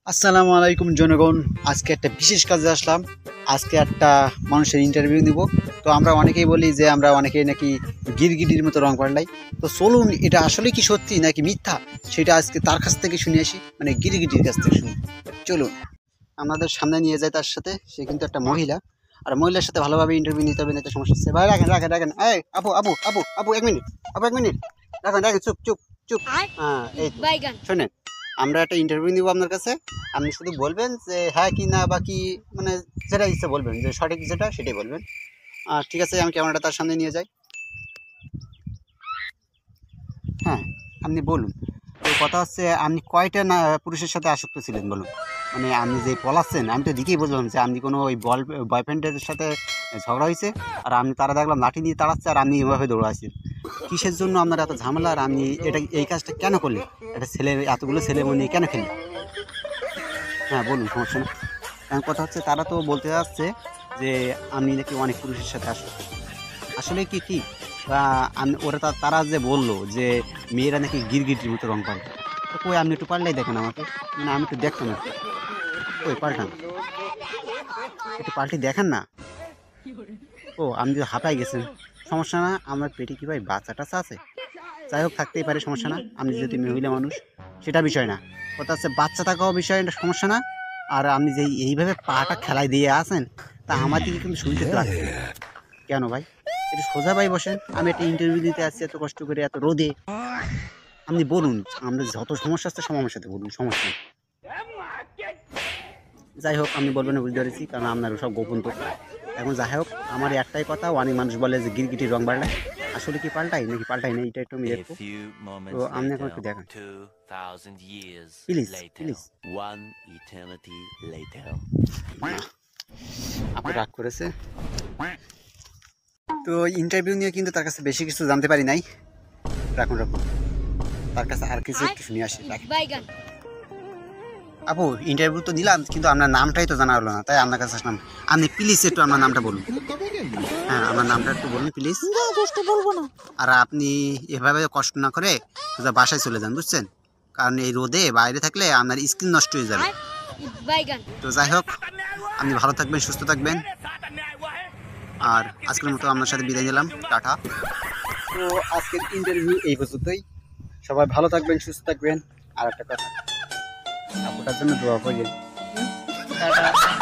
আসসালামু আলাইকুম জনগণ। আজকে একটা বিশেষ কাজে আসলাম। আজকে একটা মানুষের ইন্টারভিউ নিব। তো আমরা অনেকেই বলি যে আমরা অনেকেই নাকি গিরগিটির মতো রং পাল্টাই। তো চলুন, এটা আসলে কি সত্যি নাকি মিথ্যা সেটা আজকে তার কাছ থেকে শুনে আসি, মানে গিরগিটির কাছ থেকে শুনি। চলুন আমাদের সামনে নিয়ে যায় তার সাথে। সে কিন্তু একটা মহিলা, আর মহিলার সাথে ভালোভাবে ইন্টারভিউ নিতে হবে, না তো সমস্যা হচ্ছে। ভাই রাখেন রাখেন রাখেন, এই আপু আপু আপু আপু 1 মিনিট, আপু 1 মিনিট, রাখেন রাখেন, চুপ চুপ চুপ। হ্যাঁ এই তো শোনেন, আমরা একটা ইন্টারভিউ নিব আপনার কাছে। আপনি শুধু বলবেন যে হ্যাঁ কি না বা কি, মানে যেটা ইচ্ছা বলবেন, যে সঠিক যেটা সেটাই বলবেন। আর ঠিক আছে, আমি ক্যামেরাটা তার সামনে নিয়ে যাই। হ্যাঁ, আপনি বলুন। তো কথা হচ্ছে, আপনি কয়টা না পুরুষের সাথে আসক্ত ছিলেন বলুন। মানে আপনি যে পলাচ্ছেন, আমি তো দেখেই বুঝলাম যে আপনি কোনো ওই বয়ফ্রেন্ডের সাথে ঝগড়া হয়েছে, আর আপনি তারা দেখলাম লাঠি নিয়ে তাড়াচ্ছে, আর আপনি এভাবে দৌড়াচ্ছেন। কিসের জন্য আপনার এত ঝামেলা, আর আপনি এটা এই কাজটা কেন করলেন? একটা ছেলে, এতগুলো ছেলে মনে কেন খেললেন? হ্যাঁ বলুন, সমস্যা নেই। কারণ কথা হচ্ছে, তারা তো বলতে যাচ্ছে যে আমি নাকি অনেক পুরুষের সাথে আসক্ত। আসলে কি ঠিক? বা আমি ওরা তারা যে বললো যে মেয়েরা নাকি গিরগিটির মতো রং পাল্টায়। তো কই, আপনি একটু পাল্টাই দেখেন আমাকে, মানে আমি একটু দেখতাম আর কি। কই পাল্টান, একটু পাল্টে দেখেন না। ও আপনি যদি হাঁপাই গেছেন, সমস্যা না। আমার পেটে কি ভাই বাচ্চা টাচ্চা আছে? যাই হোক, থাকতেই পারে, সমস্যা না। আপনি যদি মহিলা মানুষ, সেটা বিষয় না। কথা হচ্ছে বাচ্চা থাকাও বিষয়, এটা সমস্যা না। আর আপনি যে এইভাবে পাটা খেলায় দিয়ে আছেন, তা আমার দিকে কিন্তু শুনতে লাগছে। কেন ভাই, একটু সোজা ভাই বসেন। আমি একটা ইন্টারভিউ দিতে আসছি এত কষ্ট করে, এত রোদে। আপনি বলুন, আমরা যত সমস্যা আছে সব আমার সাথে বলুন, সমস্যা নেই। যাই হোক, আপনি বলবেন না, বুঝতে পেরেছি, কারণ আপনার সব গোপন তথ্য। এখন যাই হোক, আমার একটাই কথা, অনেক মানুষ বলে যে গিরগিটির রং পাল্টায়। আসলে কি পাল্টাই নাকি পাল্টাই না, এটা একটু আমি A দেখবো। few তো moments আপনি এখন later, একটু দেখান 2,000 years please later, please. one eternity later. না, আপনি রাগ করেছে। তো ইন্টারভিউ নিয়ে কিন্তু তার কাছে বেশি কিছু জানতে পারি নাই। রাখুন রাখুন, তার কাছে আর কিছু একটু শুনে আসি, রাখেন। আপু, ইন্টারভিউ তো দিলাম, কিন্তু আপনার নামটাই তো জানা হলো না, তাই আপনার কাছে আসলাম। আপনি প্লিজ একটু আপনার নামটা বলুন। হ্যাঁ, আপনার নামটা একটু বলুন প্লিজ। বলবো না। আর আপনি এভাবে কষ্ট না করে সোজা বাসায় চলে যান, বুঝছেন? কারণ এই রোদে বাইরে থাকলে আপনার স্কিন নষ্ট হয়ে যাবে। তো যাই হোক, আপনি ভালো থাকবেন, সুস্থ থাকবেন। আর আজকের মতো আপনার সাথে বিদায় নিলাম, টাটা। তো আজকের ইন্টারভিউ এই পর্যন্তই। সবাই ভালো থাকবেন, সুস্থ থাকবেন। আর একটা কথা, আপুটার জন্য দোয়া করবেন। টাটা।